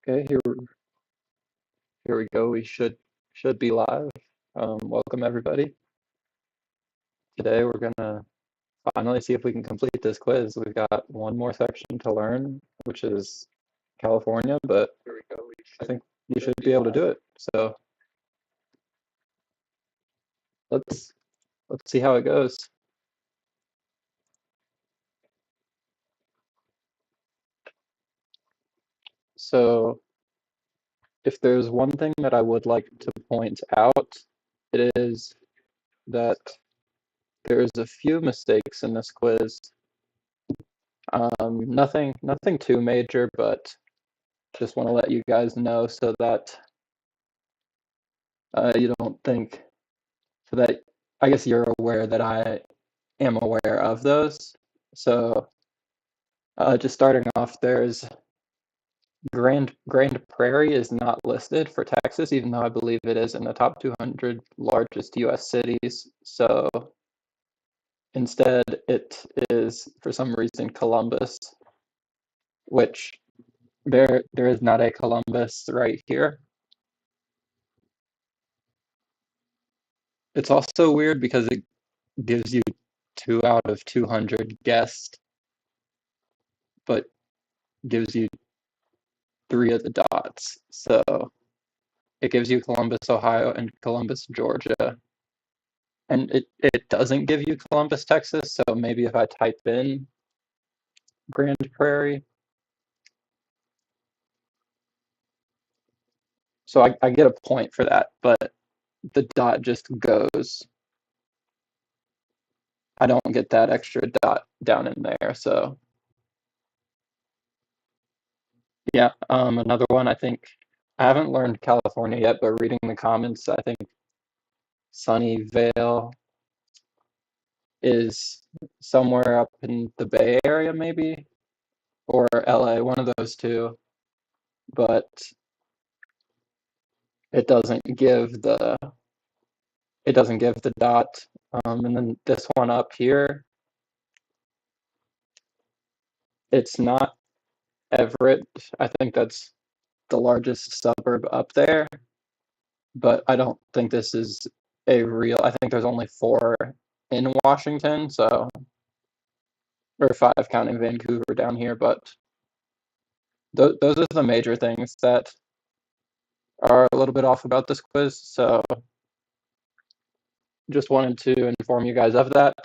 Okay, here we go. We should be live. Welcome everybody. Today we're gonna finally see if we can complete this quiz. We've got one more section to learn, which is California, but I think you should be able to do it. So let's let's see how it goes. So if there's one thing that I would like to point out, it is that there's a few mistakes in this quiz. Nothing too major, but just want to let you guys know so that you don't think, so that I guess you're aware that I am aware of those. So just starting off, there's Grand Prairie is not listed for Texas, even though I believe it is in the top 200 largest U.S. cities. So instead, it is for some reason Columbus, which there is not a Columbus right here. It's also weird because it gives you 2 out of 200 guessed, but gives you three of the dots. So it gives you Columbus, Ohio, and Columbus, Georgia. And it doesn't give you Columbus, Texas. So maybe if I type in Grand Prairie, so I get a point for that, but the dot just goes. I don't get that extra dot down in there. So yeah, another one, I think I haven't learned California yet, but reading the comments, I think Sunnyvale is somewhere up in the Bay Area, maybe, or LA, one of those two. But it doesn't give the it doesn't give the dot. And then this one up here, it's not Everett. I think that's the largest suburb up there, but I don't think this is a real. I think there's only four in Washington, so or five counting Vancouver down here. But those are the major things that are a little bit off about this quiz. So just wanted to inform you guys of that.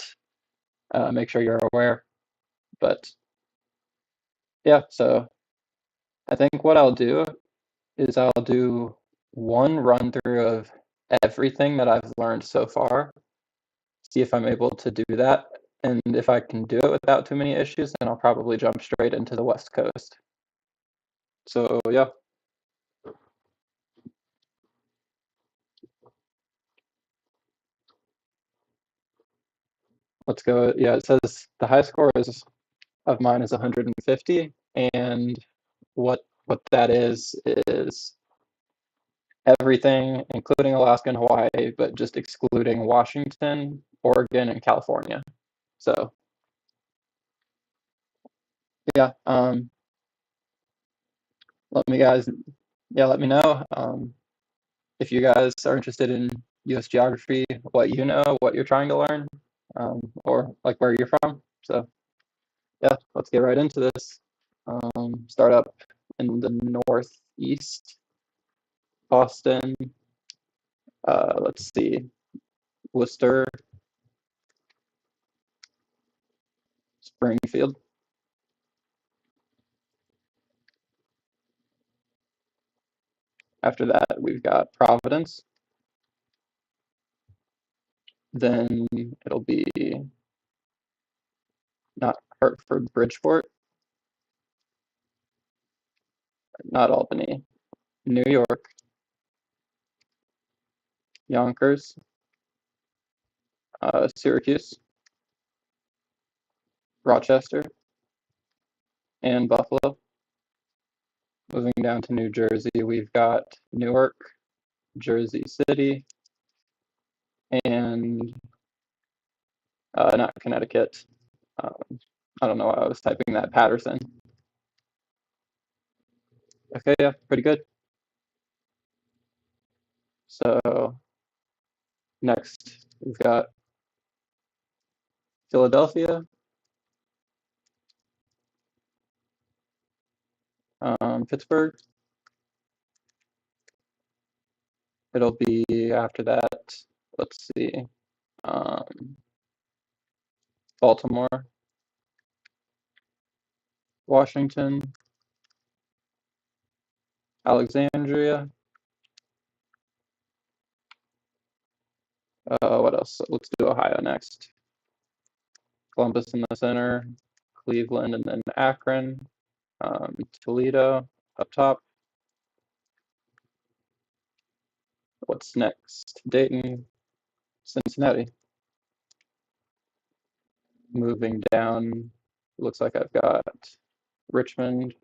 Make sure you're aware. But yeah, so I think what I'll do is I'll do one run through of everything that I've learned so far, see if I'm able to do that. And if I can do it without too many issues, then I'll probably jump straight into the West Coast. So yeah, let's go. Yeah, it says the high score is of mine is 150, and what that is everything, including Alaska and Hawaii, but just excluding Washington, Oregon, and California. So yeah, let me guys, yeah, let me know if you guys are interested in U.S. geography, what you know, what you're trying to learn, or like where you're from. So yeah, let's get right into this. Start up in the northeast, Boston. Let's see, Worcester, Springfield. After that, we've got Providence. Then it'll be not Hartford, Bridgeport, not Albany, New York, Yonkers, Syracuse, Rochester, and Buffalo. Moving down to New Jersey, we've got Newark, Jersey City, and not Connecticut. I don't know why I was typing that, Patterson. Okay, yeah, pretty good. So next we've got Philadelphia, Pittsburgh. It'll be after that. Let's see. Um, Baltimore, Washington, Alexandria. What else? Let's do Ohio next. Columbus in the center, Cleveland, and then Akron, Toledo up top. What's next? Dayton, Cincinnati. Moving down, looks like I've got Richmond,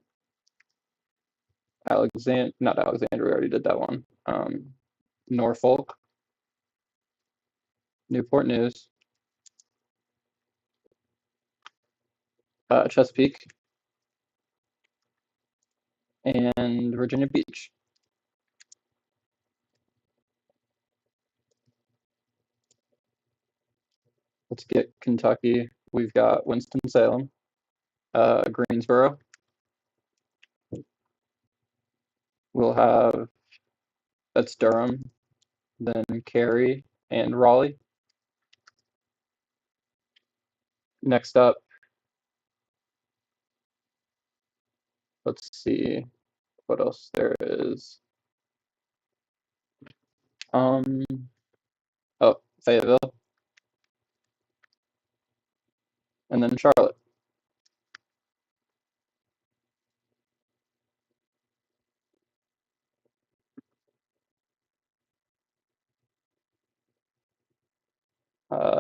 not Alexandria, we already did that one. Norfolk, Newport News, Chesapeake, and Virginia Beach. Let's get Kentucky. We've got Winston-Salem, Greensboro. We'll have, that's Durham, then Cary and Raleigh. Next up, let's see what else there is. Um, oh, Fayetteville, and then Charlotte.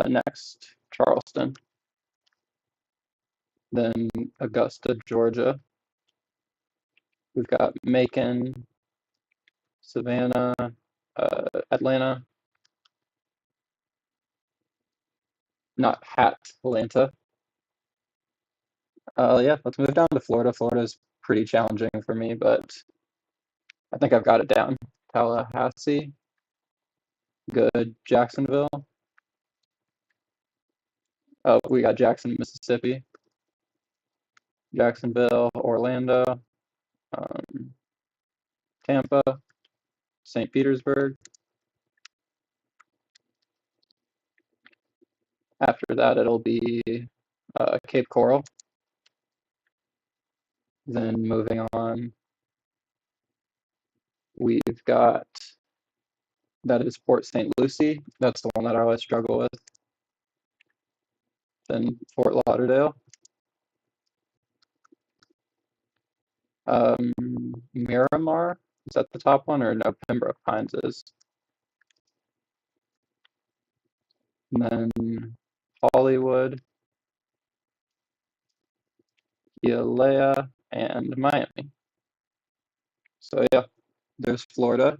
Next, Charleston, then Augusta, Georgia. We've got Macon, Savannah, Atlanta, not Atlanta. Yeah, let's move down to Florida. Florida's pretty challenging for me, but I think I've got it down. Tallahassee, good. Jacksonville. Oh, we got Jackson, Mississippi. Jacksonville, Orlando, um, Tampa, St. Petersburg. After that, it'll be Cape Coral. Then moving on, we've got, that is Port St. Lucie. That's the one that I always struggle with. Then Fort Lauderdale. Um, Miramar, is that the top one, or no? Pembroke Pines is. And then Hollywood, Hialeah, and Miami. So yeah, there's Florida.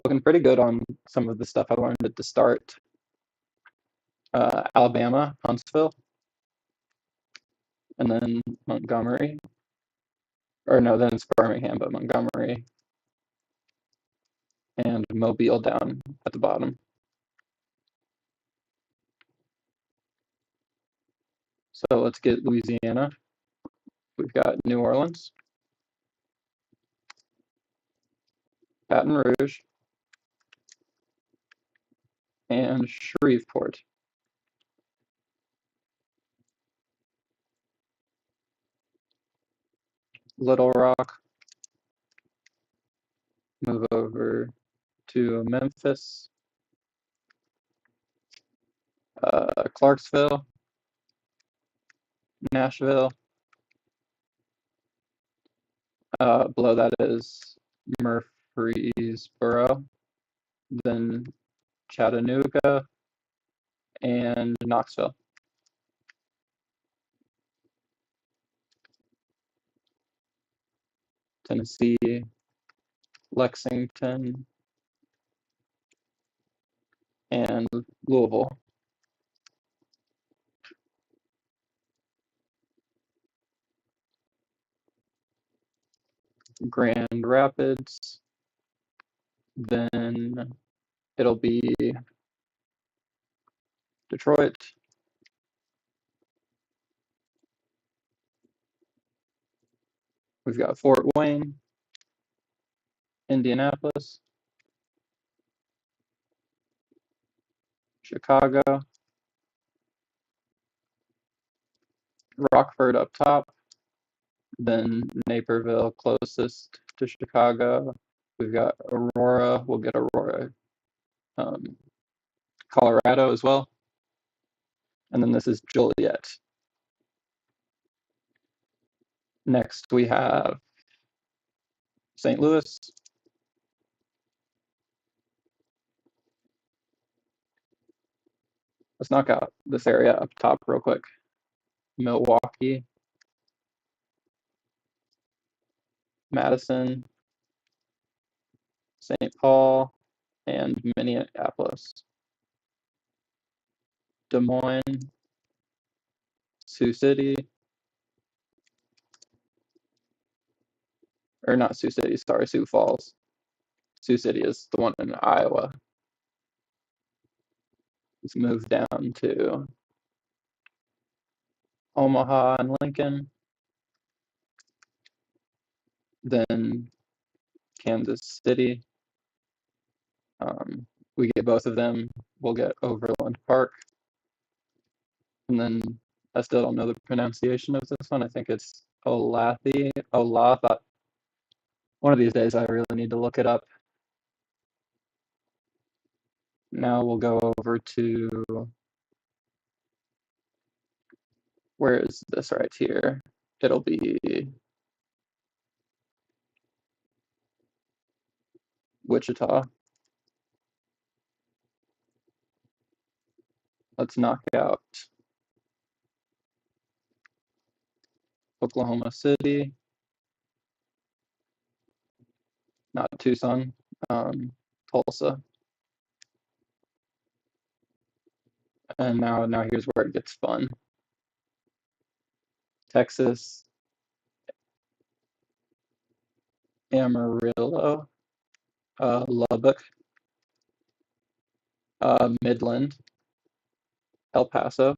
Looking pretty good on some of the stuff I learned at the start. Alabama, Huntsville, and then Montgomery. Or no, then it's Birmingham, but Montgomery and Mobile down at the bottom. So let's get Louisiana. We've got New Orleans, Baton Rouge, and Shreveport. Little Rock, move over to Memphis, Clarksville, Nashville. Below that is Murfreesboro, then Chattanooga, and Knoxville. Tennessee, Lexington, and Louisville. Grand Rapids. Then it'll be Detroit. We've got Fort Wayne, Indianapolis, Chicago, Rockford up top, then Naperville closest to Chicago. We've got Aurora. We'll get Aurora, um, Colorado as well. And then this is Joliet. Next we have St. Louis. Let's knock out this area up top real quick. Milwaukee, Madison, St. Paul, and Minneapolis. Des Moines, Sioux City, or not Sioux City, sorry, Sioux Falls. Sioux City is the one in Iowa. Let's move down to Omaha and Lincoln, then Kansas City. We get both of them. We'll get Overland Park. And then I still don't know the pronunciation of this one. I think it's Olathe. Olathe. One of these days I really need to look it up. Now we'll go over to, where is this right here? It'll be Wichita. Let's knock out Oklahoma City, not Tucson, Tulsa. And now here's where it gets fun. Texas, Amarillo, Lubbock, Midland, El Paso.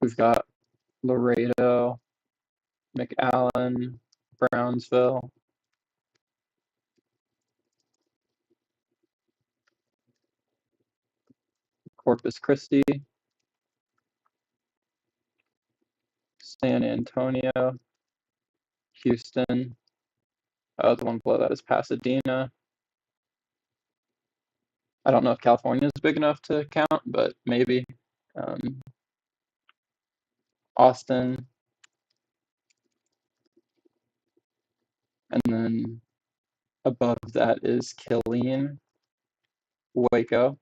We've got Laredo, McAllen, Brownsville, Corpus Christi, San Antonio, Houston. The one below that is Pasadena. I don't know if California is big enough to count, but maybe. Austin, and then above that is Killeen, Waco.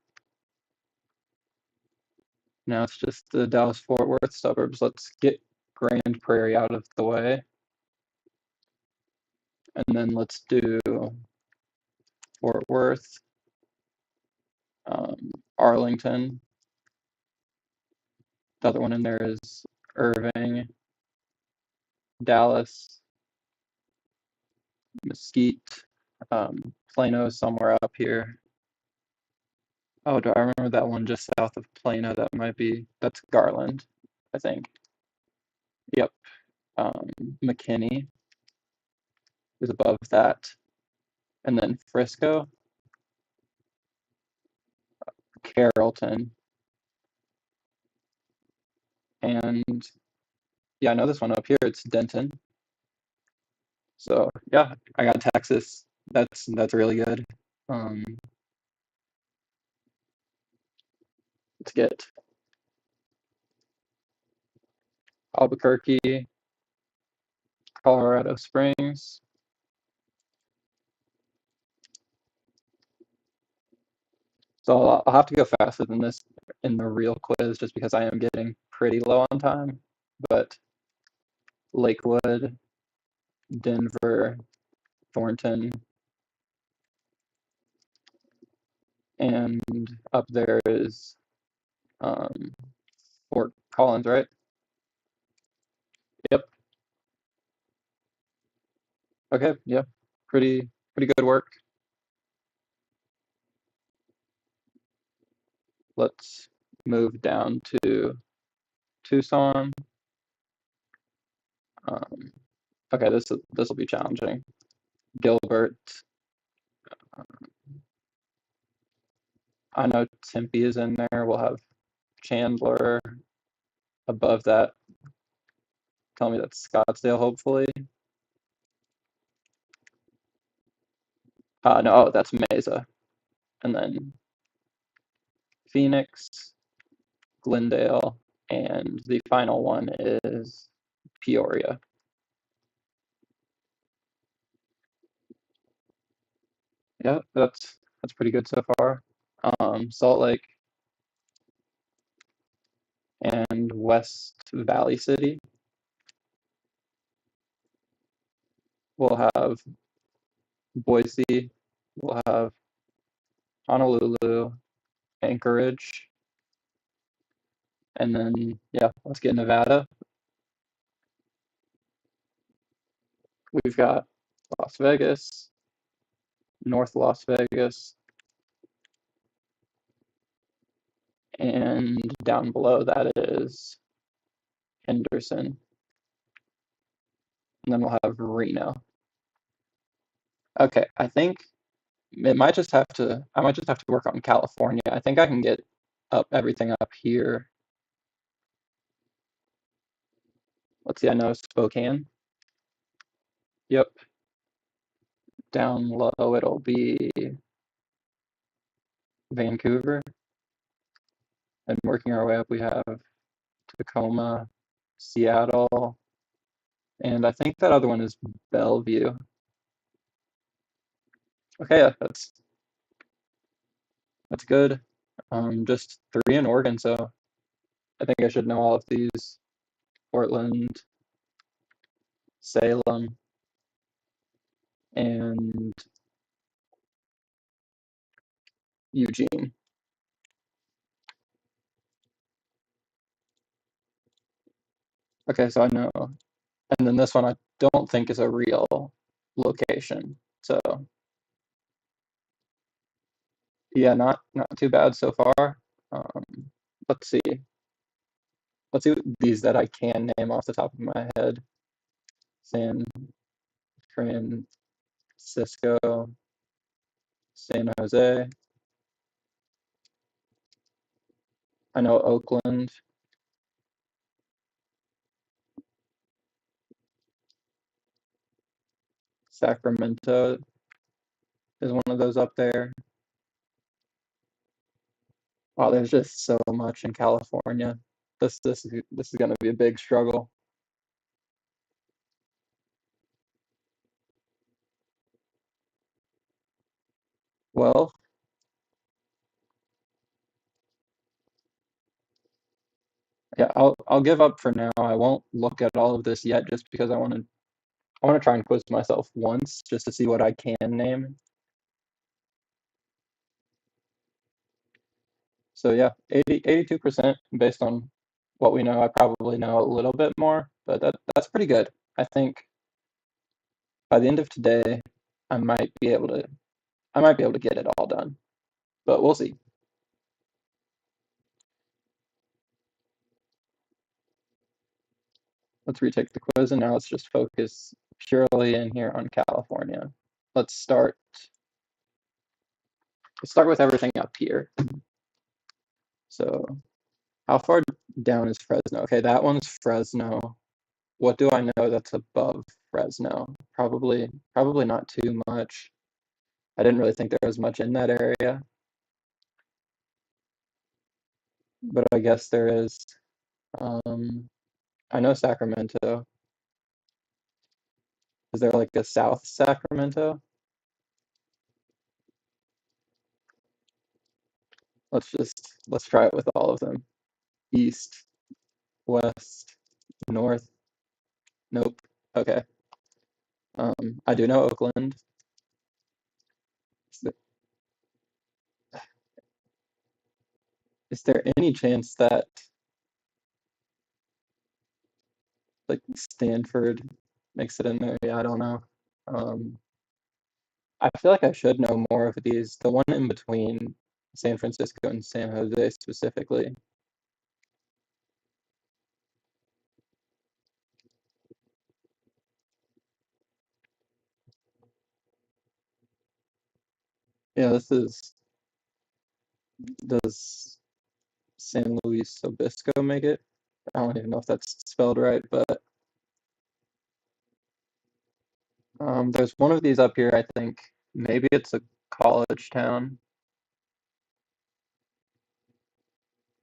Now it's just the Dallas-Fort Worth suburbs. Let's get Grand Prairie out of the way. And then let's do Fort Worth, Arlington. The other one in there is Irving, Dallas, Mesquite, Plano somewhere up here. Oh, do I remember that one just south of Plano? That's Garland, I think. Yep. McKinney is above that. And then Frisco, Carrollton, and yeah, I know this one up here, it's Denton. So yeah, I got Texas. That's really good. Um, let's get Albuquerque, Colorado Springs. So I'll have to go faster than this in the real quiz just because I am getting pretty low on time. But Lakewood, Denver, Thornton, and up there is Fort Collins, right? Yep. Okay. Yeah. Pretty good work. Let's move down to Tucson. Um, okay, this will be challenging. Gilbert. I know Tempe is in there. We'll have Chandler above that. Tell me that's Scottsdale, hopefully. No, oh, that's Mesa. And then Phoenix, Glendale, and the final one is Peoria. Yeah, that's pretty good so far. Salt Lake and West Valley City. We'll have Boise. We'll have Honolulu, Anchorage, and then yeah, let's get Nevada. We've got Las Vegas, North Las Vegas, and down below that is Henderson, and then we'll have Reno. Okay, I think it might just have to. I might just have to work on California. I think I can get up everything up here. Let's see. I know Spokane. Yep. Down low, it'll be Vancouver. And working our way up, we have Tacoma, Seattle, and I think that other one is Bellevue. Okay, yeah, that's good. Just three in Oregon, so I think I should know all of these. Portland, Salem, and Eugene. Okay, so I know. And then this one I don't think is a real location. So yeah, not too bad so far. Um, let's see. Let's see what these that I can name off the top of my head. San Francisco, San Jose. I know Oakland, Sacramento is one of those up there. Wow, there's just so much in California. This is going to be a big struggle. Well, yeah, I'll give up for now. I won't look at all of this yet, just because I want to try and quiz myself once just to see what I can name. So yeah, 82% based on what we know. I probably know a little bit more, but that's pretty good. I think by the end of today, I might be able to I might be able to get it all done, but we'll see. Let's retake the quiz, and now let's just focus purely in here on California. Let's start. Let's start with everything up here. So, how far down is Fresno? Okay, that one's Fresno. What do I know that's above Fresno? Probably not too much. I didn't really think there was much in that area, but I guess there is. Um, I know Sacramento. Is there like a South Sacramento? Let's try it with all of them. East, west, north. Nope. Okay. I do know Oakland. Is there, is there any chance that like Stanford makes it in there. Yeah, I don't know. Um, I feel like I should know more of these. The one in between San Francisco and San Jose specifically. Yeah, this is, does San Luis Obispo make it? I don't even know if that's spelled right, but there's one of these up here, I think. Maybe it's a college town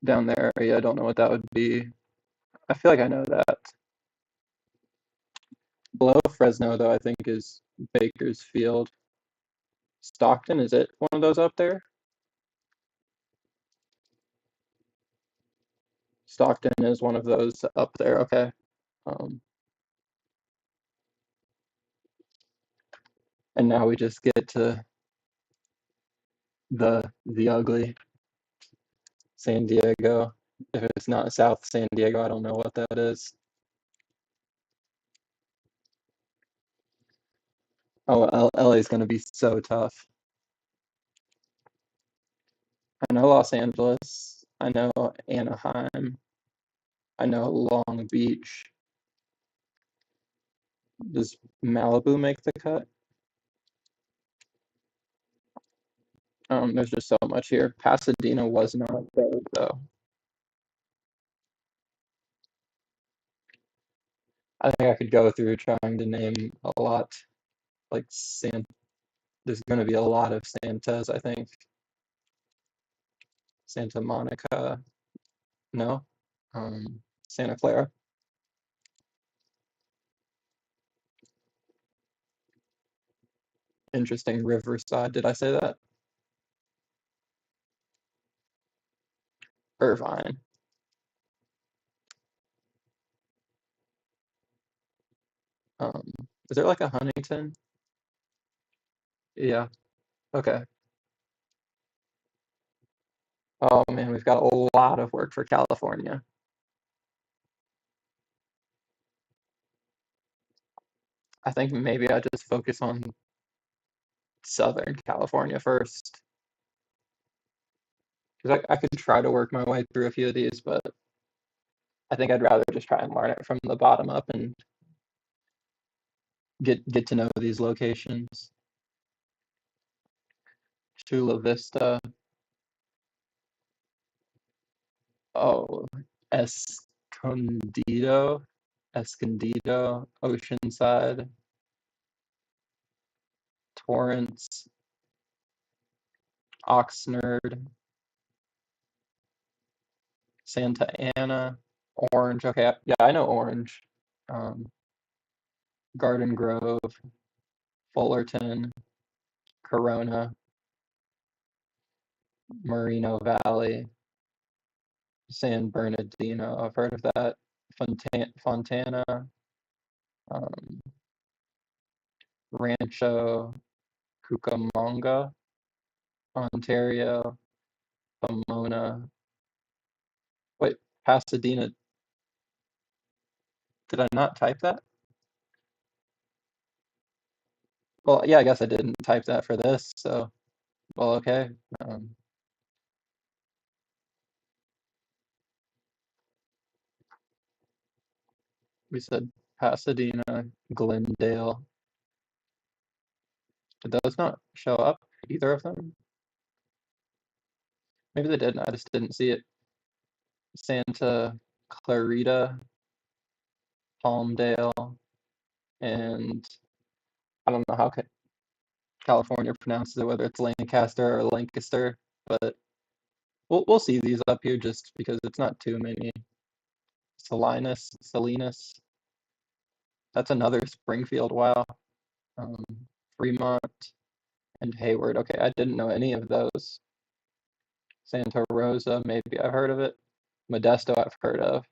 down there. Yeah, I don't know what that would be. I feel like I know that. Below Fresno, though, I think is Bakersfield. Stockton, is it one of those up there? Stockton is one of those up there. Okay. Um, and now we just get to the ugly San Diego. If it's not South San Diego, I don't know what that is. Oh, LA is going to be so tough. I know Los Angeles. I know Anaheim. I know Long Beach. Does Malibu make the cut? There's just so much here. Pasadena was not there, though. I think I could go through trying to name a lot. Like there's going to be a lot of Santas, I think. Santa Monica, no. Santa Clara, interesting. Riverside, did I say that? Irvine. Um, is there like a Huntington? Yeah. Okay. Oh man, we've got a lot of work for California. I think maybe I just focus on Southern California first. Because I could try to work my way through a few of these, but I think I'd rather just try and learn it from the bottom up and get to know these locations. Chula Vista. Oh, Escondido. Escondido. Oceanside. Torrance. Oxnard. Santa Ana. Orange. Okay, yeah, I know Orange. Um, Garden Grove. Fullerton. Corona. Moreno Valley. San Bernardino. I've heard of that. Fontana. Um, Rancho Cucamonga, Ontario, Pomona. Wait, Pasadena. Did I not type that? Well, yeah, I guess I didn't type that for this, so, well, okay. Um, we said Pasadena, Glendale. Did those not show up, either of them? Maybe they didn't, I just didn't see it. Santa Clarita, Palmdale, and I don't know how California pronounces it, whether it's Lancaster or Lancaster, but we'll see these up here just because it's not too many. Salinas. That's another Springfield. Wow. Um, Fremont and Hayward. Okay, I didn't know any of those. Santa Rosa, maybe I've heard of it. Modesto, I've heard of.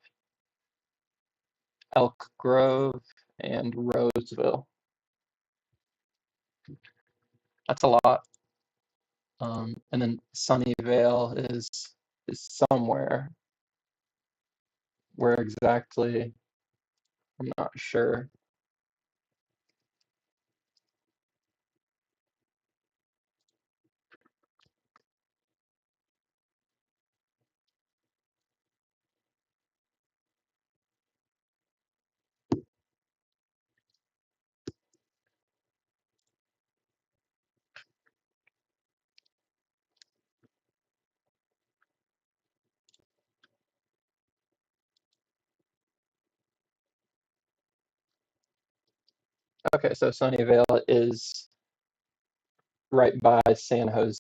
Elk Grove and Roseville. That's a lot. And then Sunnyvale is somewhere. Where exactly? I'm not sure. Okay, so Sunnyvale is right by San Jose.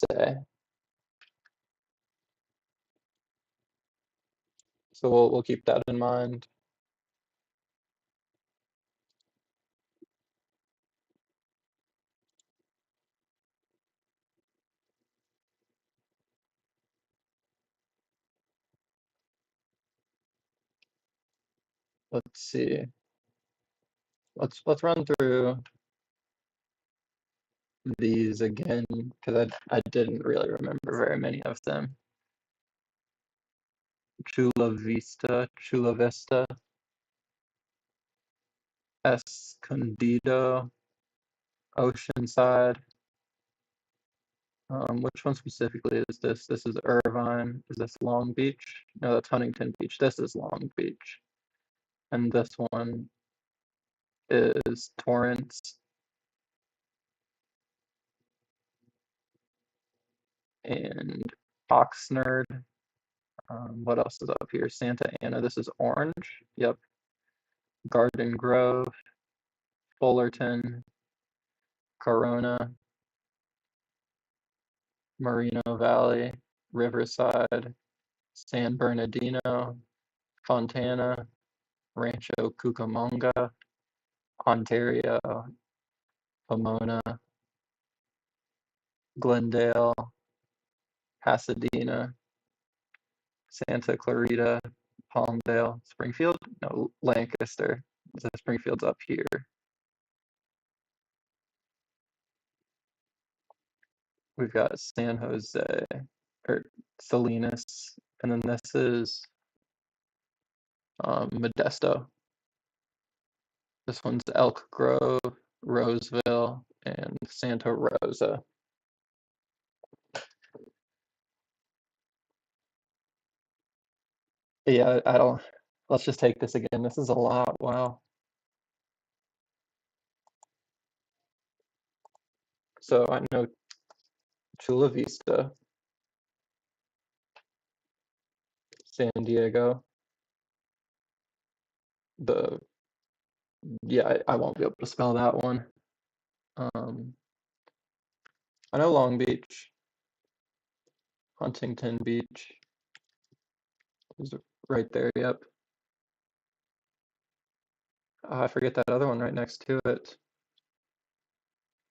So we'll keep that in mind. Let's see. Let's run through these again because I didn't really remember very many of them. Chula Vista, Escondido, Oceanside. Which one specifically is this? This is Irvine. Is this Long Beach? No, that's Huntington Beach. This is Long Beach. And this one is Torrance and Oxnard. What else is up here? Santa Ana. This is Orange. Yep. Garden Grove, Fullerton, Corona, Moreno Valley, Riverside, San Bernardino, Fontana, Rancho Cucamonga, Ontario, Pomona, Glendale, Pasadena, Santa Clarita, Palmdale, Springfield? No, Lancaster. So Springfield's up here. We've got San Jose, or Salinas, and then this is Modesto. This one's Elk Grove, Roseville, and Santa Rosa. Yeah, I don't. Let's just take this again. This is a lot. Wow. So I know Chula Vista, San Diego. The Yeah, I won't be able to spell that one. Um, I know Long Beach, Huntington Beach is right there. Yep. I forget that other one right next to it.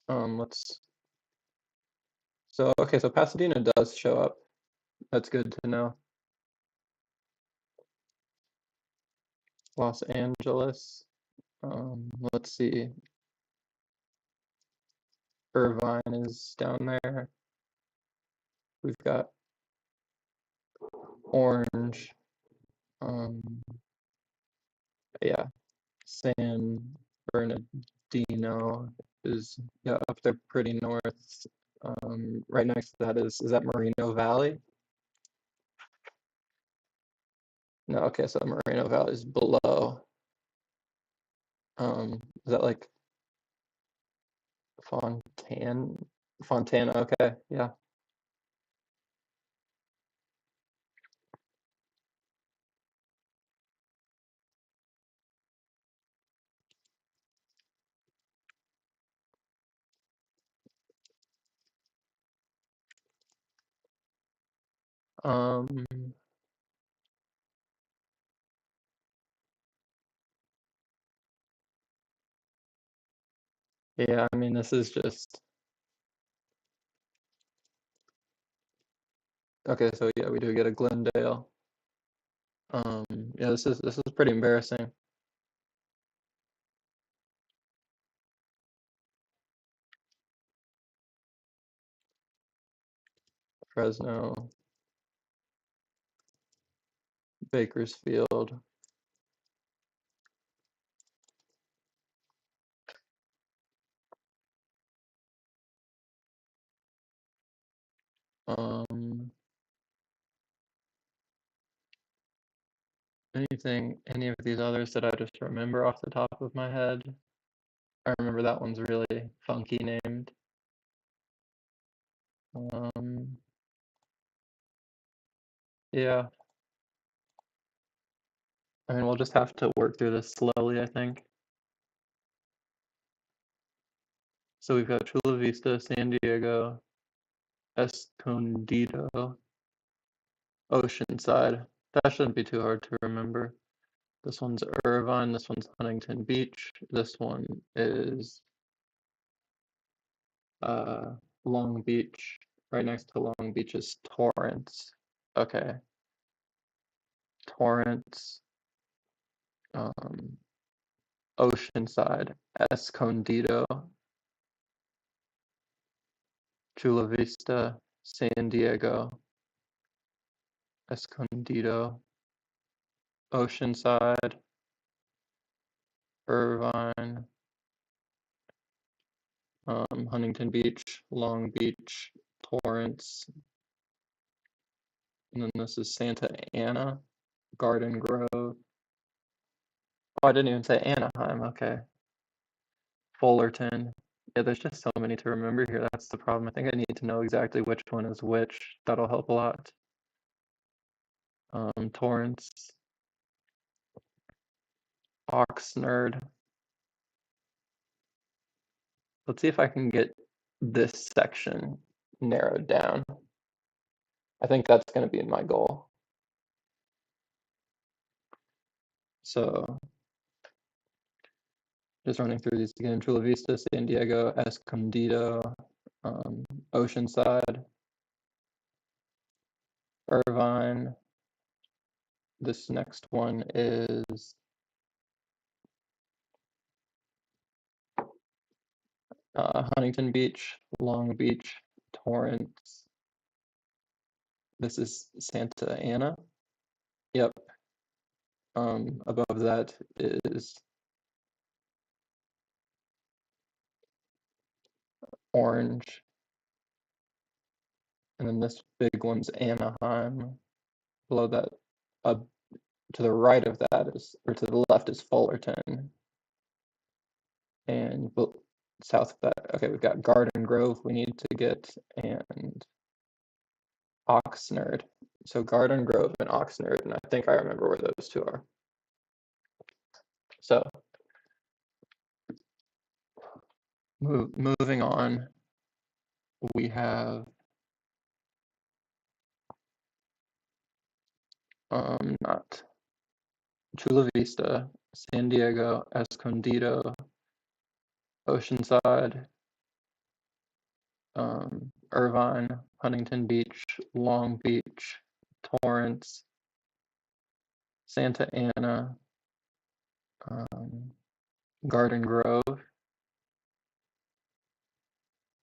Let's. So okay, so Pasadena does show up. That's good to know. Los Angeles. Let's see. Irvine is down there. We've got Orange. Um, yeah, San Bernardino is, yeah, up there pretty north. Right next to that is that Moreno Valley? No, okay, so Moreno Valley is below. Is that like Fontana? Okay, yeah. Um, yeah, I mean this is just okay. So yeah, we do get a Glendale. Yeah, this is pretty embarrassing. Fresno, Bakersfield, Any of these others that I just remember off the top of my head? I remember that one's really funky named. Yeah. I mean, we'll just have to work through this slowly, I think. So we've got Chula Vista, San Diego, Escondido, Oceanside. That shouldn't be too hard to remember. This one's Irvine, this one's Huntington Beach, this one is Long Beach. Right next to Long Beach is Torrance. Okay. Torrance, Oceanside, Escondido, Chula Vista, San Diego, Escondido, Oceanside, Irvine, Huntington Beach, Long Beach, Torrance, and then this is Santa Ana, Garden Grove. Oh, I didn't even say Anaheim. Okay. Fullerton. Yeah, there's just so many to remember here. That's the problem. I think I need to know exactly which one is which. That'll help a lot. Torrance, Oxnard. Let's see if I can get this section narrowed down. I think that's going to be my goal. So just running through these again: Chula Vista, San Diego, Escondido, Oceanside, Irvine. This next one is Huntington Beach, Long Beach, Torrance. This is Santa Ana. Yep. Above that is Orange. And then this big one's Anaheim. Below that, to the right of that is, or to the left is Fullerton. And south of that, okay, we've got Garden Grove we need to get, and Oxnard. So Garden Grove and Oxnard, and I think I remember where those two are. So moving on, we have not Chula Vista, San Diego, Escondido, Oceanside, Irvine, Huntington Beach, Long Beach, Torrance, Santa Ana, Garden Grove.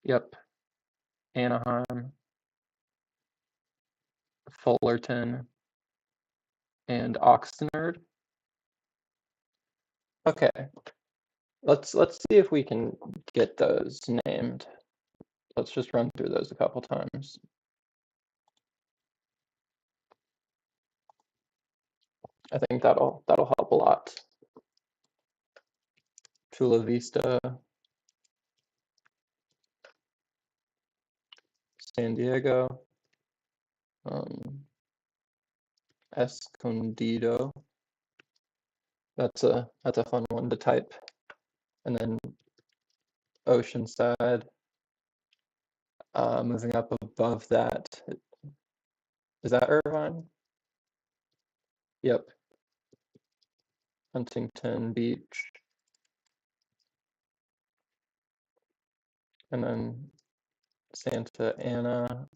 Yep. Anaheim, Fullerton, and Oxnard. Okay. Let's see if we can get those named. Let's just run through those a couple times. I think that'll help a lot. Chula Vista, San Diego, Escondido. That's a fun one to type. And then Oceanside. Moving up above that, is that Irvine? Yep. Huntington Beach. And then Santa Ana,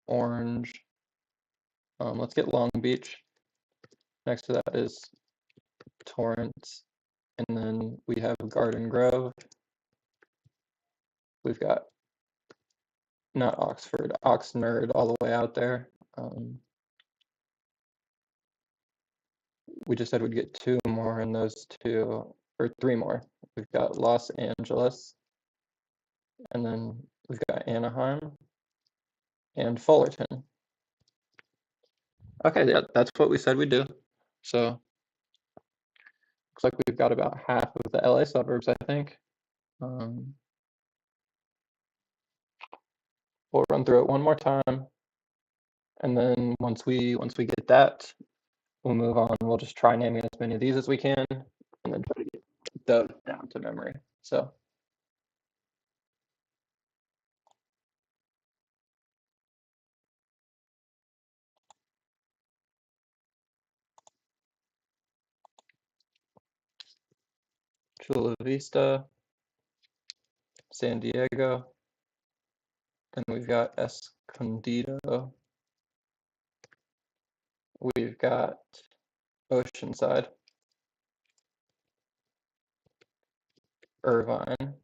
Orange. Let's get Long Beach. Next to that is Torrance. And then we have Garden Grove. We've got not Oxford, Oxnard all the way out there. We just said we'd get two more in those two, or three more. We've got Los Angeles, and then we've got Anaheim, and Fullerton. Okay, yeah, that's what we said we'd do. So looks like we've got about half of the LA suburbs, I think. We'll run through it one more time, and then once we get that, we'll move on. We'll just try naming as many of these as we can, and then try to get those down to memory. So Chula Vista, San Diego, then we've got Escondido, we've got Oceanside, Irvine,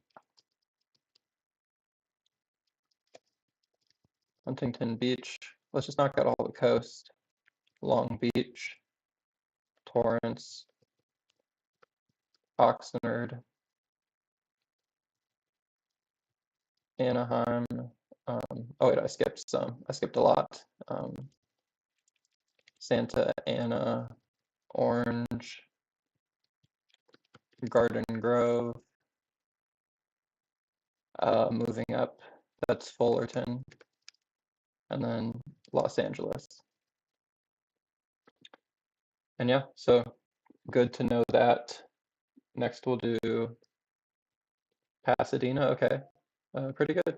Huntington Beach. Let's just knock out all the coast. Long Beach, Torrance, Oxnard, Anaheim. Oh wait, I skipped some. I skipped a lot. Santa Ana, Orange, Garden Grove. Moving up, that's Fullerton, and then Los Angeles. And yeah, so good to know that. Next we'll do Pasadena. Okay, pretty good.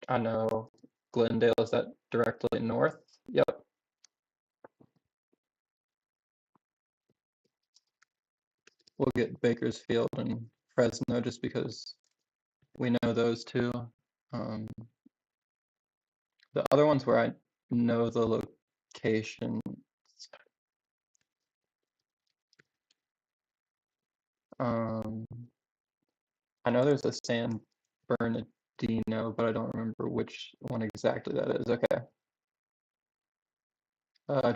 I know Glendale, is that directly north? Yep. We'll get Bakersfield and Fresno just because we know those two. Um, the other ones where I know the location, um, I know there's a San Bernardino, but I don't remember which one exactly that is. Okay.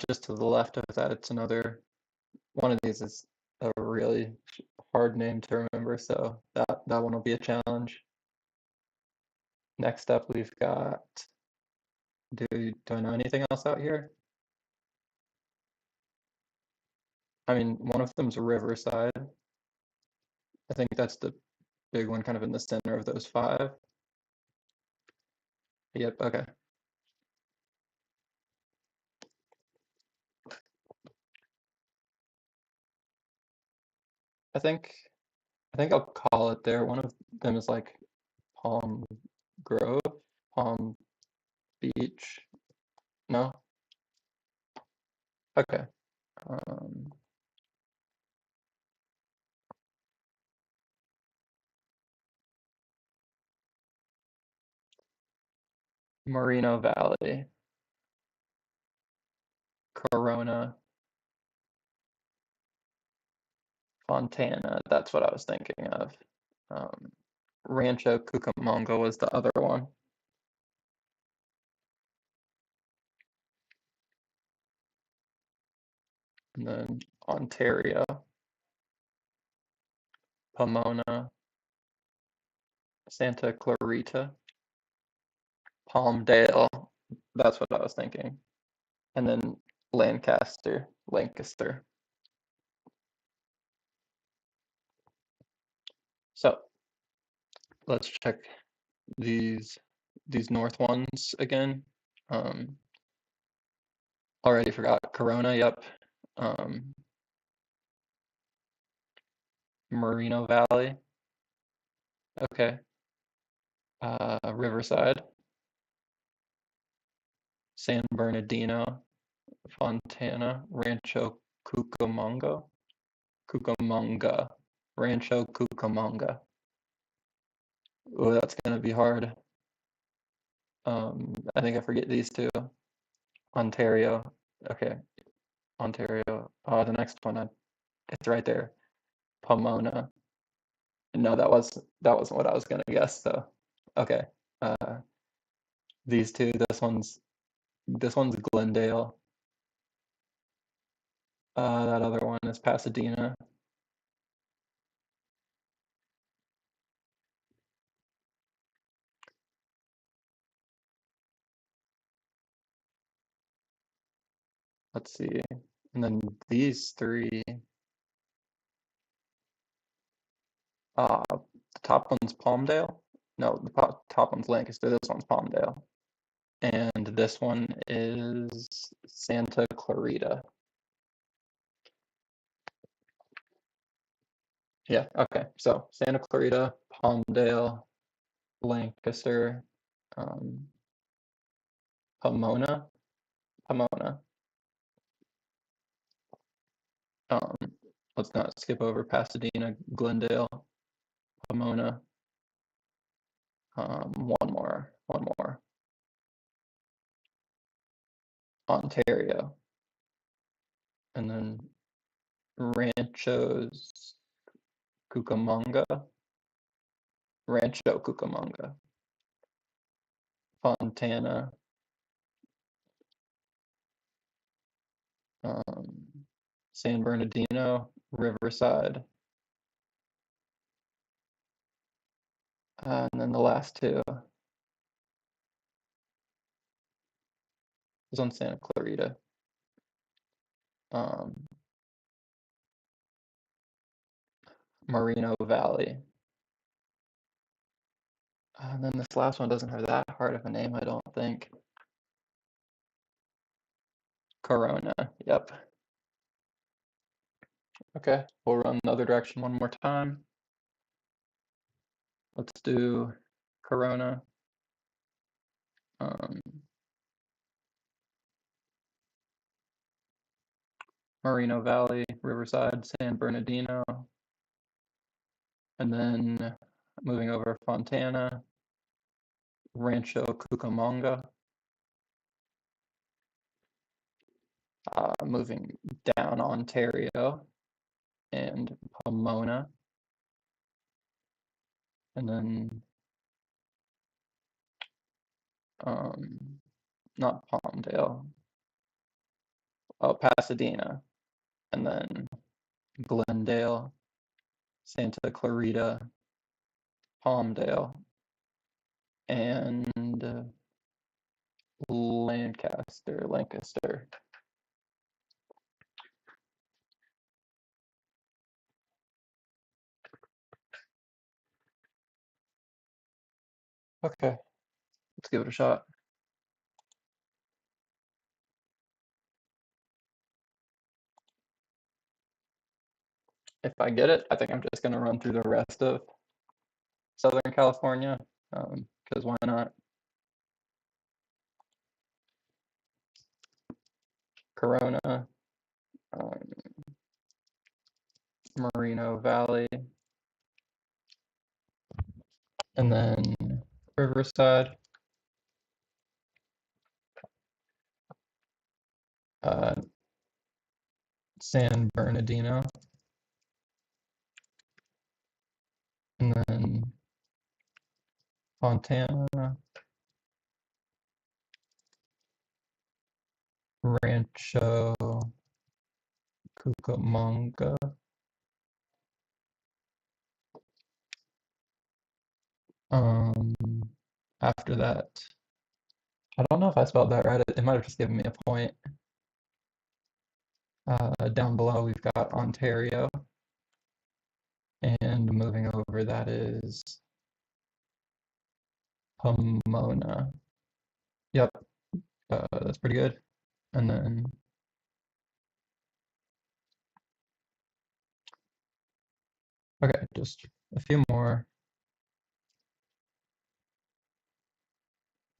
Just to the left of that, it's another one of these is a really hard name to remember, so that one will be a challenge. Next up, we've got. Do I know anything else out here? I mean, one of them's Riverside. I think that's the big one, kind of in the center of those five. Yep. Okay. I think I think I'll call it there. One of them is like Palm Grove, Palm Beach. No? Okay. Um, Moreno Valley, Corona, Fontana. That's what I was thinking of. Um, Rancho Cucamonga was the other one. And then Ontario, Pomona, Santa Clarita, Palmdale. That's what I was thinking. And then Lancaster. So let's check these north ones again. Um, already forgot Corona. Yep. Um, Moreno Valley. Okay. Riverside, San Bernardino, Fontana, Rancho Cucamonga, Rancho Cucamonga. Oh, that's gonna be hard. I think I forget these two. Ontario. Okay, Ontario. Oh, the next one, it's right there. Pomona. No, that wasn't what I was gonna guess. So, okay. Uh, these two. This one's Glendale. That other one is Pasadena. let's see. And then these three, the top one's Palmdale. No, the top one's Lancaster. This one's Palmdale. And this one is Santa Clarita. Yeah, okay. So Santa Clarita, Palmdale, Lancaster, um, Pomona, Pomona. Um, let's not skip over Pasadena, Glendale, Pomona. One more. Ontario, and then Ranchos Cucamonga, Rancho Cucamonga, Fontana, San Bernardino, Riverside, and then the last two is on Santa Clarita. Um, Moreno Valley. And then this last one doesn't have that hard of a name, I don't think. Corona, yep. Okay, we'll run the other direction one more time. Let's do Corona. Moreno Valley, Riverside, San Bernardino, and then moving over Fontana, Rancho Cucamonga, moving down Ontario and Pomona, and then not Palmdale, Pasadena, and then Glendale, Santa Clarita, Palmdale, and Lancaster. Okay, let's give it a shot. If I get it, I think I'm just gonna run through the rest of Southern California, because why not? Corona, um, Moreno Valley, and then Riverside, uh, San Bernardino, and then Fontana, Rancho Cucamonga. After that, I don't know if I spelled that right. It might have just given me a point. Down below, we've got Ontario, and moving over, that is Pomona. Yep, that's pretty good. And then, okay, just a few more.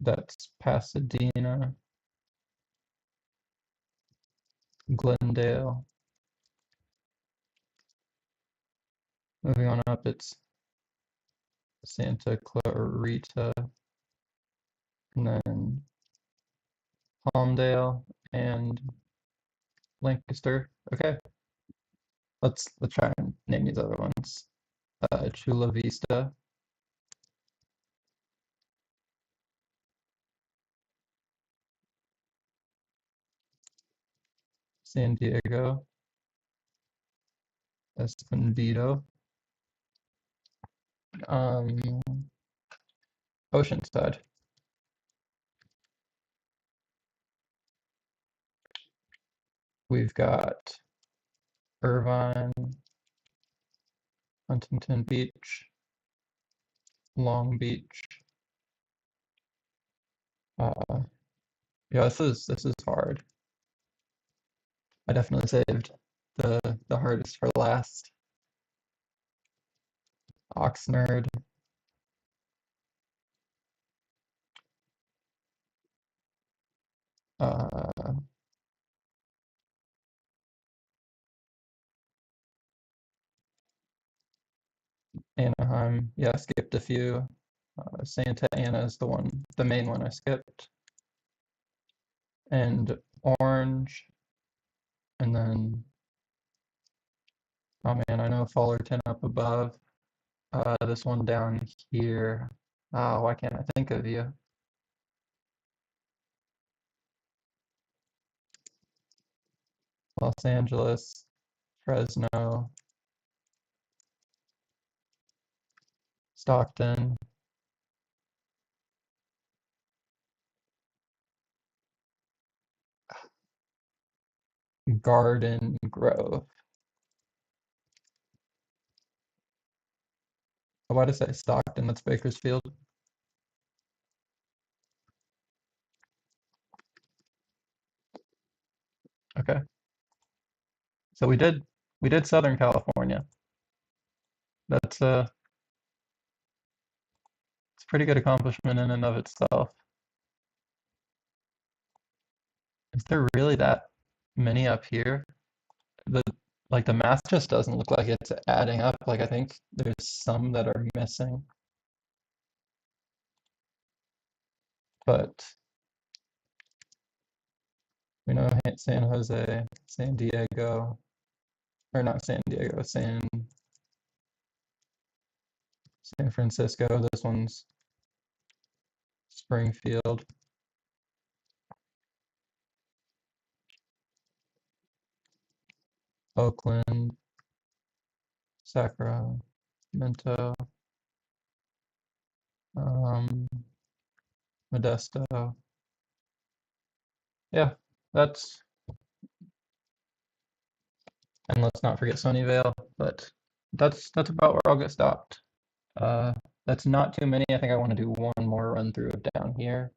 That's Pasadena, Glendale. Moving on up, it's Santa Clarita, and then Palmdale and Lancaster. Okay, let's try and name these other ones. Chula Vista, San Diego, Escondido, um, Oceanside. we've got Irvine, Huntington Beach, Long Beach. Uh, yeah, this is hard. I definitely saved the hardest for last. Oxnard, uh, Anaheim. Yeah, I skipped a few. Santa Ana is the main one I skipped, and Orange, and then oh man, I know Fullerton up above. This one down here. Oh, why can't I think of you? Los Angeles, Fresno, Stockton, Garden Grove. Oh, why did I say Stockton? That's Bakersfield. Okay, so we did Southern California. That's it's a pretty good accomplishment in and of itself. Is there really that many up here? The like the math just doesn't look like it's adding up. Like I think there's some that are missing, but we know San Jose, San Diego, or not San Diego, San Francisco. This one's Springfield, Oakland, Sacramento, um, Modesto. Yeah, that's and let's not forget Sunnyvale, but that's about where I'll get stopped. Uh, that's not too many. I think I want to do one more run through of down here.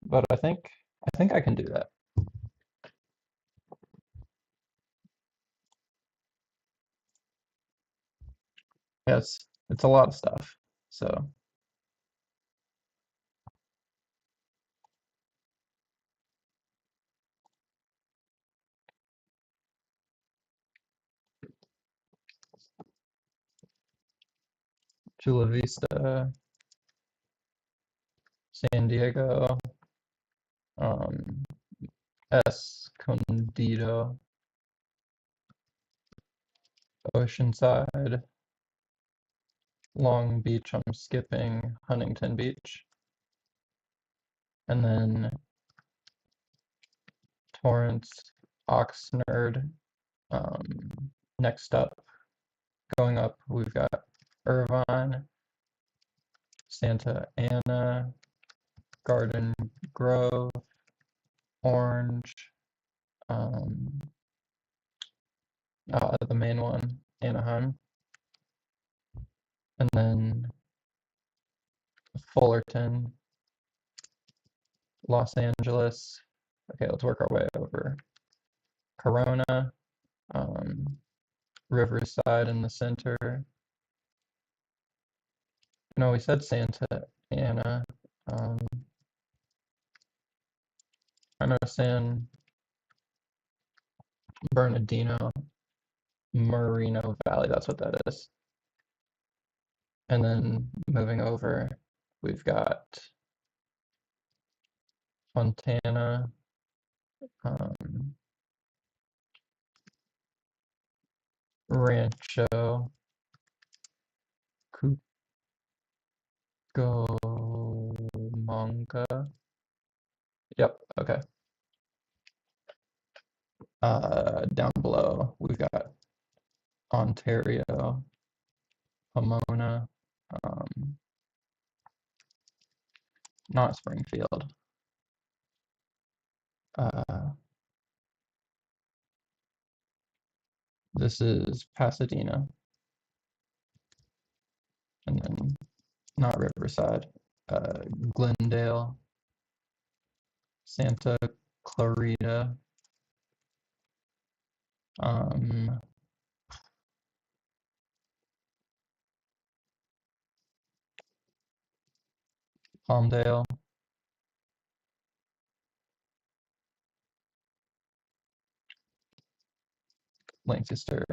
But I think I can do that. Yes, it's a lot of stuff. So Chula Vista, San Diego, um, Escondido, Oceanside, Long Beach. I'm skipping Huntington Beach, and then Torrance, Oxnard. Um, Next up, going up, we've got Irvine, Santa Ana, Garden Grove, Orange, um, the main one, Anaheim, and then Fullerton, Los Angeles. Okay, let's work our way over. Corona, um, Riverside in the center. No, we said Santa Ana. Um, I know San Bernardino, Moreno Valley, that's what that is. And then moving over, we've got Fontana, um, Rancho, Cucamonga. Yep, okay. Down below, we've got Ontario, Pomona, um, not Springfield. This is Pasadena, and then not Riverside, Glendale, Santa Clarita, um, Palmdale, Lancaster,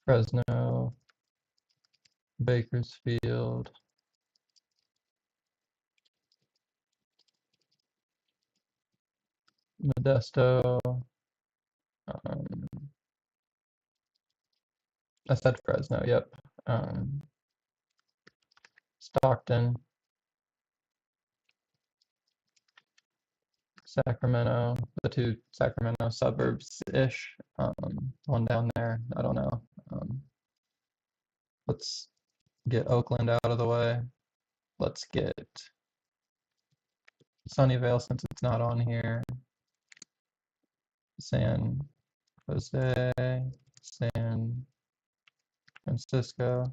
Fresno, Bakersfield, Modesto, um, I said Fresno, yep. Stockton, Sacramento, the two Sacramento suburbs-ish. One down there, I don't know. Let's get Oakland out of the way. Let's get Sunnyvale since it's not on here. San Jose, San Francisco,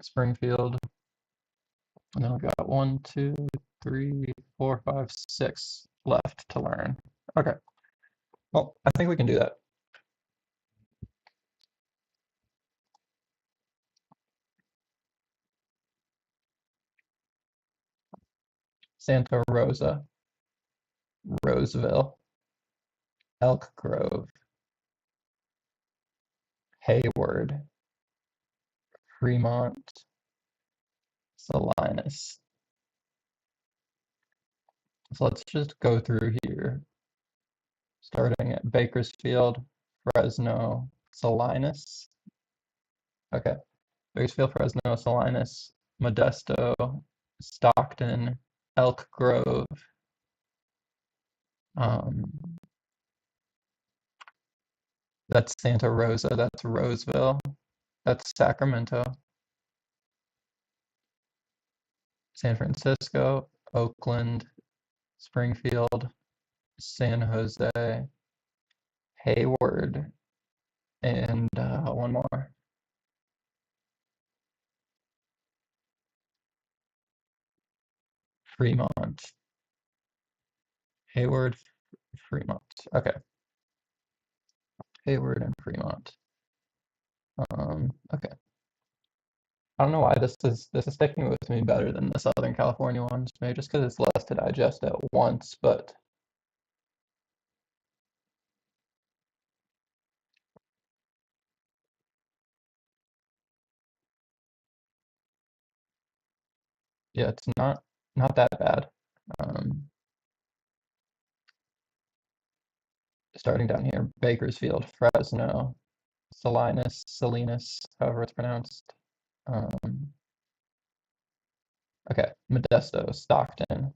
Springfield. And then we've got 1, 2, 3, 4, 5, 6 left to learn. Okay. Well, I think we can do that. Santa Rosa, Roseville, Elk Grove, Hayward, Fremont, Salinas. So let's just go through here, starting at Bakersfield, Fresno, Salinas. Okay, Bakersfield, Fresno, Salinas, Modesto, Stockton, Elk Grove, um, that's Santa Rosa, that's Roseville, that's Sacramento, San Francisco, Oakland, Springfield, San Jose, Hayward, and one more. Fremont. Hayward, Fremont. Okay. Hayward and Fremont. Okay. I don't know why this is sticking with me better than the Southern California ones. Maybe just because it's less to digest at once, but yeah, it's not that bad. Um, Starting down here, Bakersfield, Fresno, Salinas, however it's pronounced. Um, okay, Modesto, Stockton,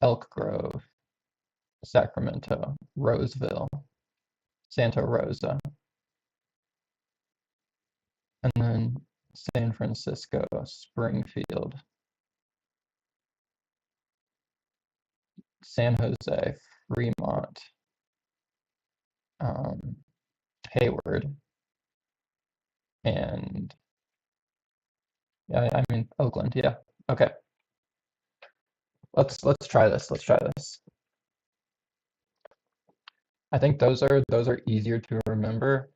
Elk Grove, Sacramento, Roseville, Santa Rosa, and then San Francisco, Springfield, San Jose, Fremont, um, Hayward, and yeah, I mean Oakland. Yeah. Okay. Let's try this. Let's try this. I think those are easier to remember.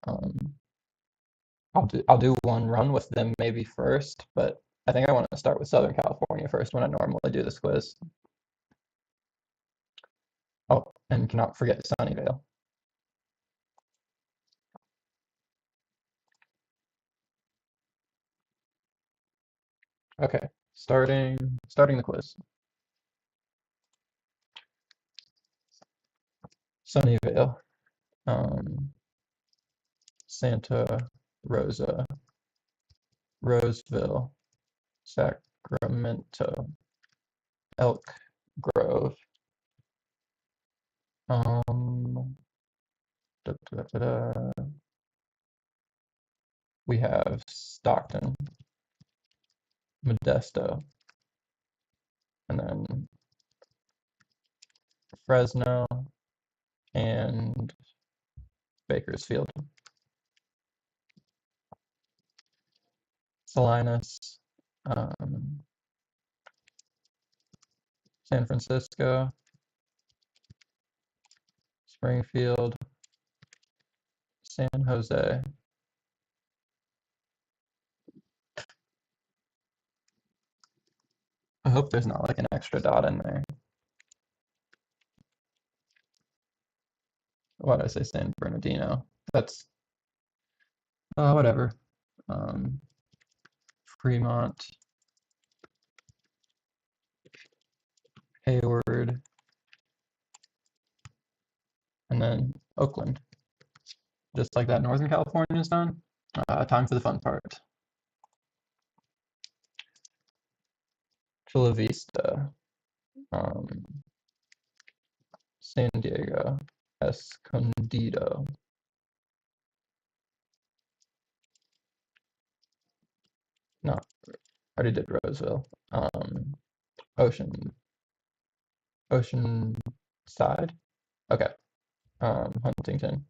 Um, I'll do one run with them maybe first, but I think I want to start with Southern California first when I normally do this quiz. Oh, and cannot forget Sunnyvale. Okay, starting the quiz. Sunnyvale. Um, Santa Rosa, Roseville, Sacramento, Elk Grove. Da, da, da, da. We have Stockton, Modesto, and then Fresno and Bakersfield. Salinas, San Francisco, Springfield, San Jose. I hope there's not like an extra dot in there. Why did I say San Bernardino? That's whatever. Fremont, Hayward, and then Oakland. Just like that, Northern California is done. Time for the fun part. Chula Vista, um, San Diego, Escondido. No, I already did Roseville. Ocean, Oceanside. Okay. Huntington,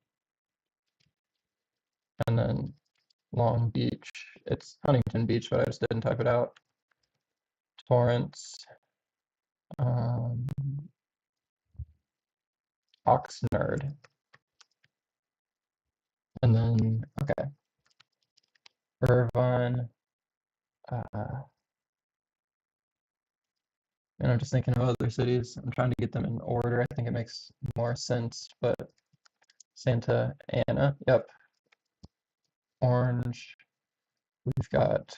and then Long Beach. It's Huntington Beach, but I just didn't type it out. Torrance, um, Oxnard, and then okay, Irvine. And I'm just thinking of other cities. I'm trying to get them in order. I think it makes more sense. But Santa Ana, yep. Orange. We've got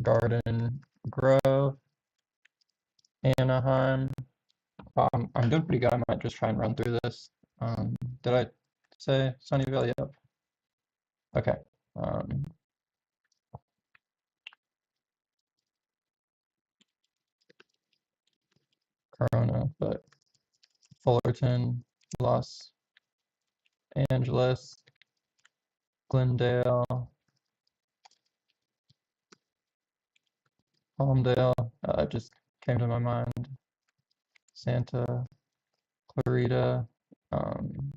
Garden Grove, Anaheim. I'm doing pretty good. I might just try and run through this. Did I say Sunnyvale? Yep. Okay. Um, Corona, but Fullerton, Los Angeles, Glendale, Palmdale, just came to my mind. Santa Clarita, um,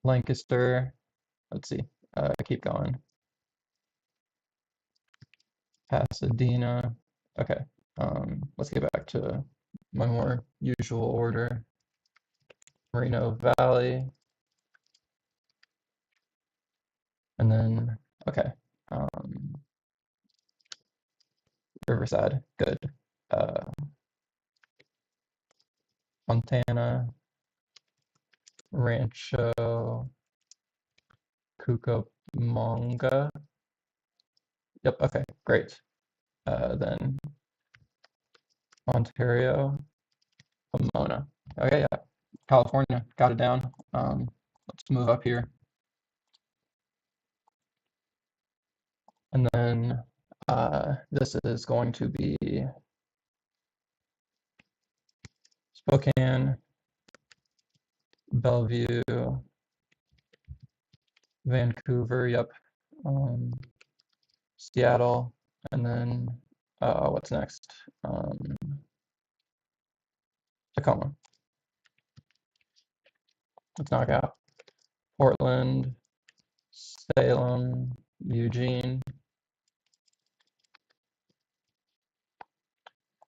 Lancaster. Let's see. Keep going. Pasadena. Okay. Let's get back to my more usual order. Moreno Valley. And then, okay. Riverside. Good. Fontana. Rancho Cucamonga. Yep, okay, great. Then Ontario, Pomona. Okay, yeah. California, got it down. Let's move up here. And then this is going to be Spokane, Bellevue, Vancouver, yep. Seattle, and then what's next? Tacoma. Let's knock out Portland, Salem, Eugene.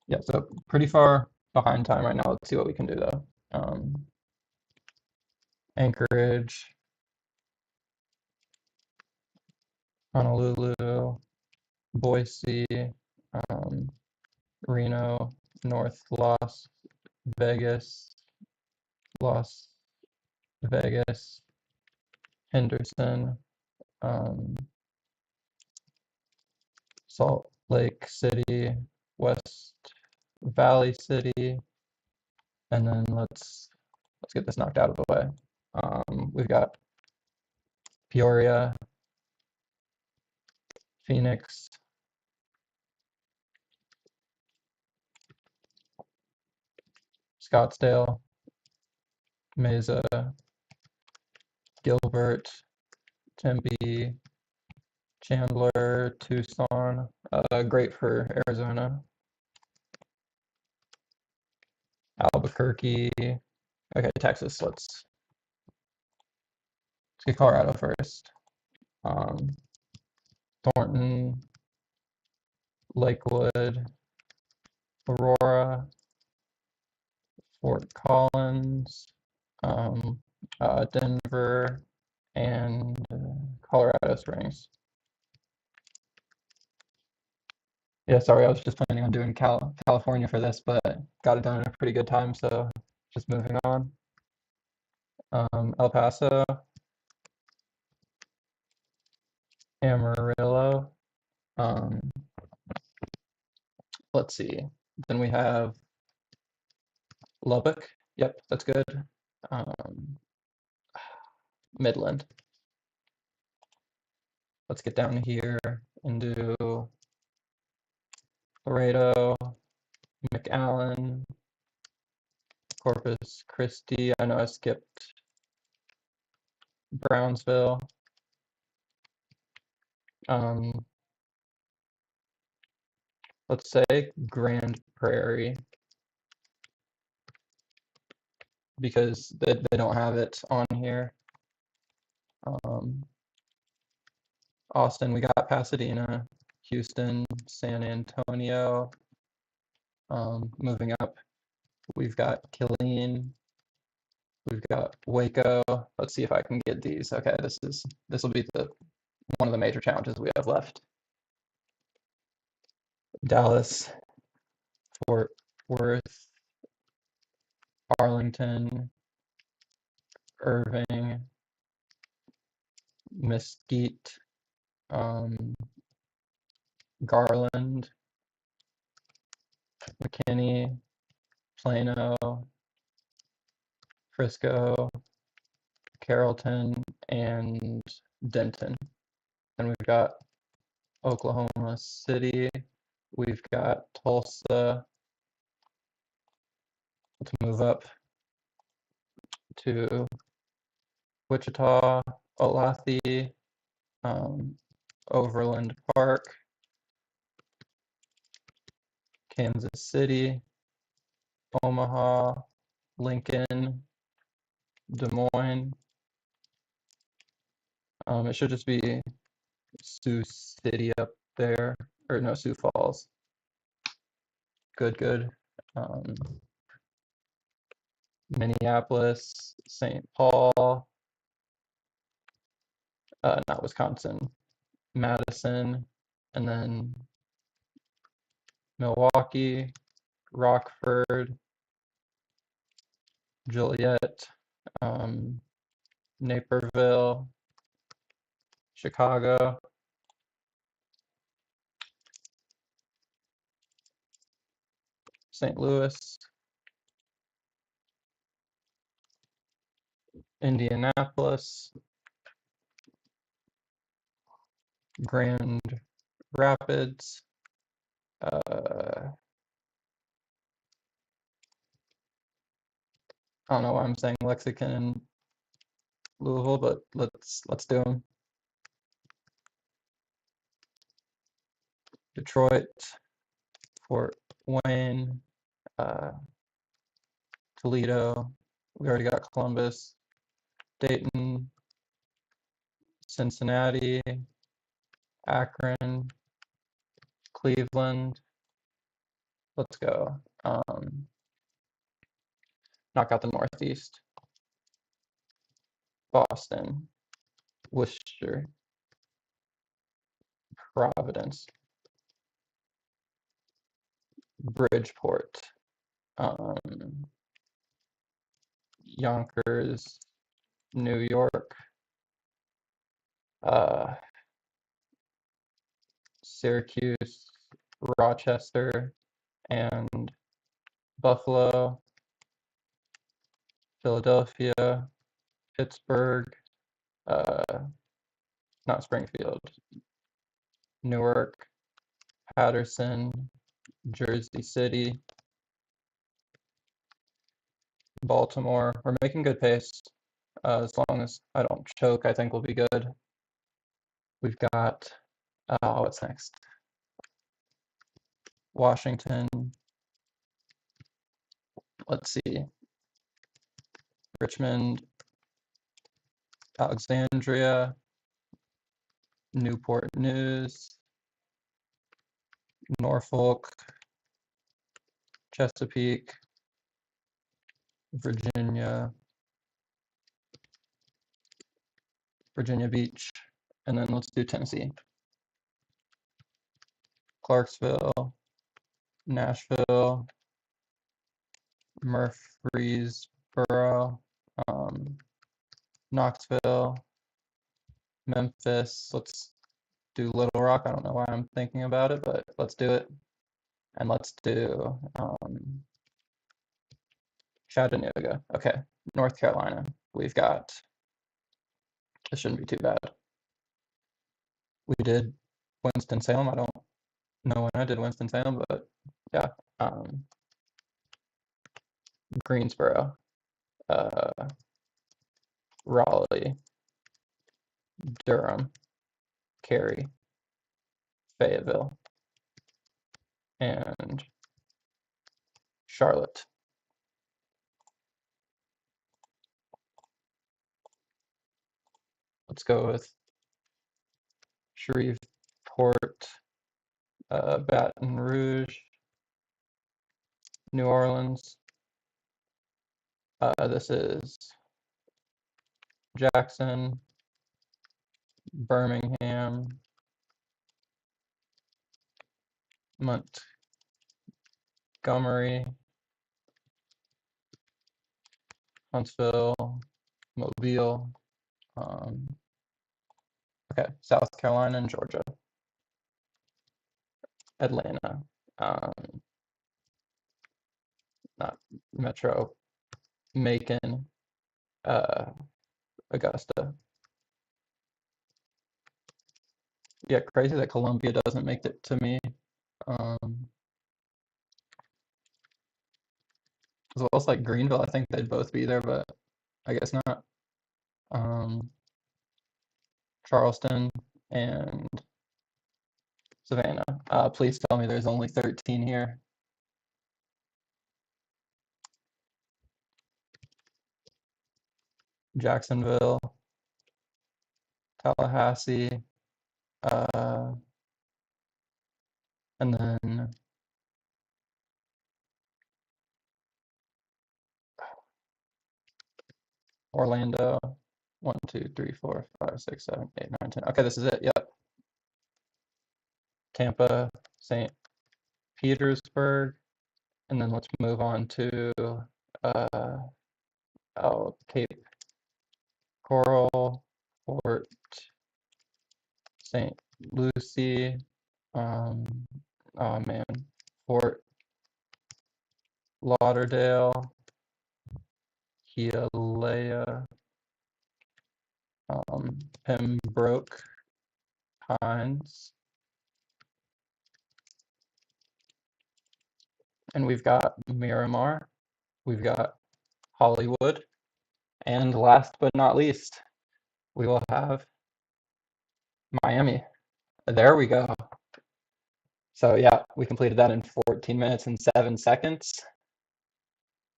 Yeah, so pretty far behind time right now. Let's see what we can do though. Anchorage, Honolulu, Boise, Reno, North Las Vegas, Las Vegas, Henderson, Salt Lake City, West Valley City, and then let's get this knocked out of the way. We've got Peoria, Phoenix, Scottsdale, Mesa, Gilbert, Tempe, Chandler, Tucson, great for Arizona, Albuquerque. Okay, Texas. Let's get Colorado first. Thornton, Lakewood, Aurora, Fort Collins, Denver, and Colorado Springs. Yeah, sorry, I was just planning on doing California for this, but got it done in a pretty good time, so just moving on. El Paso, Amarillo. Um, let's see. Then we have Lubbock. Yep, that's good. Um, Midland. Let's get down here and do Laredo, McAllen, Corpus Christi. I know I skipped Brownsville. Let's say Grand Prairie because they don't have it on here. Austin, we got Pasadena, Houston, San Antonio. Moving up, we've got Killeen, we've got Waco. Let's see if I can get these. Okay, this will be one of the major challenges we have left. Dallas, Fort Worth, Arlington, Irving, Mesquite, Garland, McKinney, Plano, Frisco, Carrollton, and Denton. Then we've got Oklahoma City, we've got Tulsa. Let's move up to Wichita, Olathe, Overland Park, Kansas City, Omaha, Lincoln, Des Moines. It should just be Sioux City up there, or no, Sioux Falls. Good. Minneapolis, St. Paul, not Wisconsin, Madison, and then Milwaukee, Rockford, Joliet, Naperville, Chicago, St. Louis, Indianapolis, Grand Rapids, I don't know why I'm saying Lexington and Louisville, but let's do them. Detroit, Fort Wayne, Toledo. We already got Columbus, Dayton, Cincinnati, Akron, Cleveland. Let's go. Knock out the Northeast. Boston, Worcester, Providence, Bridgeport, Yonkers, New York, Syracuse, Rochester, and Buffalo, Philadelphia, Pittsburgh, not Springfield, Newark, Patterson, Jersey City, Baltimore. We're making good pace. As long as I don't choke, I think we'll be good. We've got, what's next? Washington. Let's see. Richmond, Alexandria, Newport News, Norfolk, Chesapeake, Virginia, Virginia Beach, and then let's do Tennessee. Clarksville, Nashville, Murfreesboro, Knoxville, Memphis. Let's do Little Rock. I don't know why I'm thinking about it, but let's do it. And let's do Chattanooga. Okay, North Carolina. We've got, this shouldn't be too bad. We did Winston-Salem. I don't know when I did Winston-Salem, but yeah. Greensboro, Raleigh, Durham, Cary, Fayetteville, and Charlotte. Let's go with Shreveport, Baton Rouge, New Orleans. This is Jackson, Birmingham, Montgomery, Huntsville, Mobile. Okay, South Carolina and Georgia. Atlanta. Not Metro. Macon. Augusta. Yeah, crazy that Columbia doesn't make it to me. As well as like Greenville, I think they'd both be there, but I guess not. Charleston and Savannah. Please tell me there's only 13 here. Jacksonville, Tallahassee, and then Orlando. 1, 2, 3, 4, 5, 6, 7, 8, 9, 10. Okay, this is it. Yep. Tampa, St. Petersburg, and then let's move on to Cape Coral, Fort St. Lucie, oh man, Fort Lauderdale, Hialeah, Pembroke Pines, and we've got Miramar, we've got Hollywood, and last but not least, we will have Miami. There we go. So yeah, we completed that in 14 minutes and 7 seconds.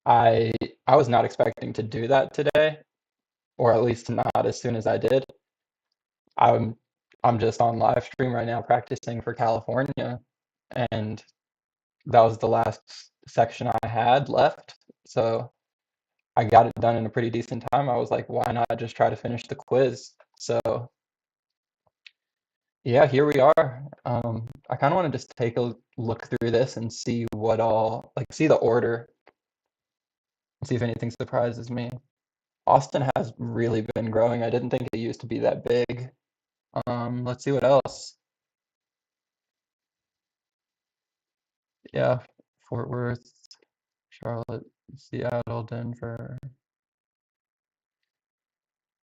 I I was not expecting to do that today, or at least not as soon as I did. I'm I'm just on live stream right now practicing for California, and that was the last section I had left. So I got it done in a pretty decent time. I was like, why not just try to finish the quiz? So yeah, here we are. I kind of want to just take a look through this and see what all, like, see the order, see if anything surprises me. Austin has really been growing. I didn't think it used to be that big. Let's see what else. Yeah, Fort Worth, Charlotte, Seattle, Denver,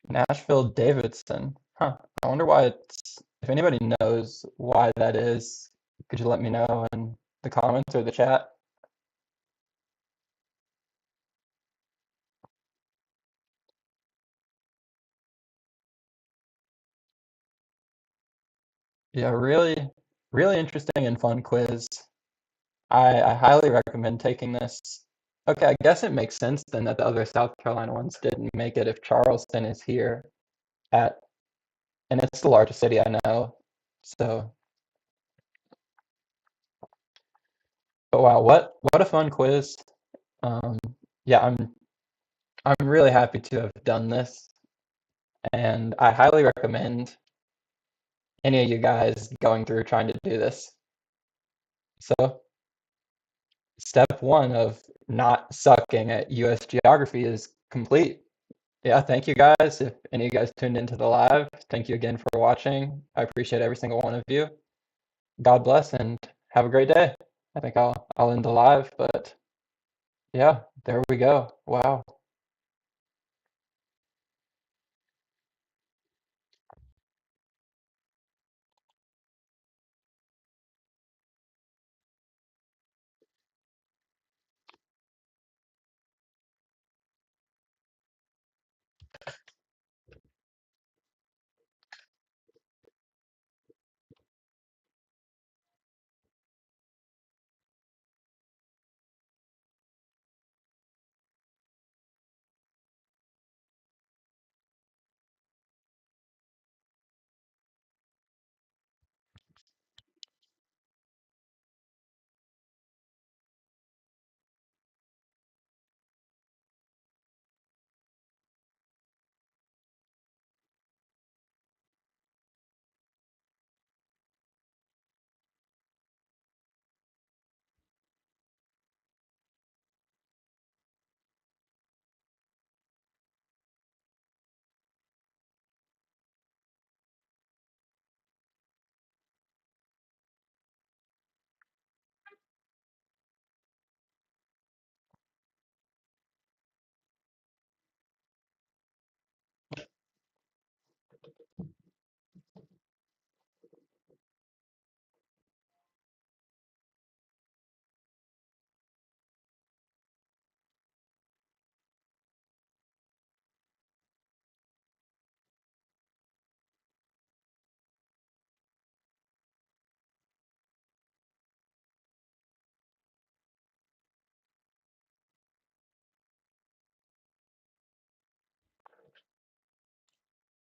Nashville, Davidson. Huh. I wonder why it's, if anybody knows why that is, could you let me know in the comments or the chat? Yeah, really, really interesting and fun quiz. I highly recommend taking this. Okay, I guess it makes sense then that the other South Carolina ones didn't make it if Charleston is here at, and it's the largest city I know. So, but wow, what a fun quiz. Um, yeah, I'm really happy to have done this, and I highly recommend any of you guys going through trying to do this. So, step one of not sucking at US geography is complete. Yeah, thank you guys. If any of you guys tuned into the live, thank you again for watching. I appreciate every single one of you. God bless and have a great day. I think I'll end the live, but yeah, there we go. Wow.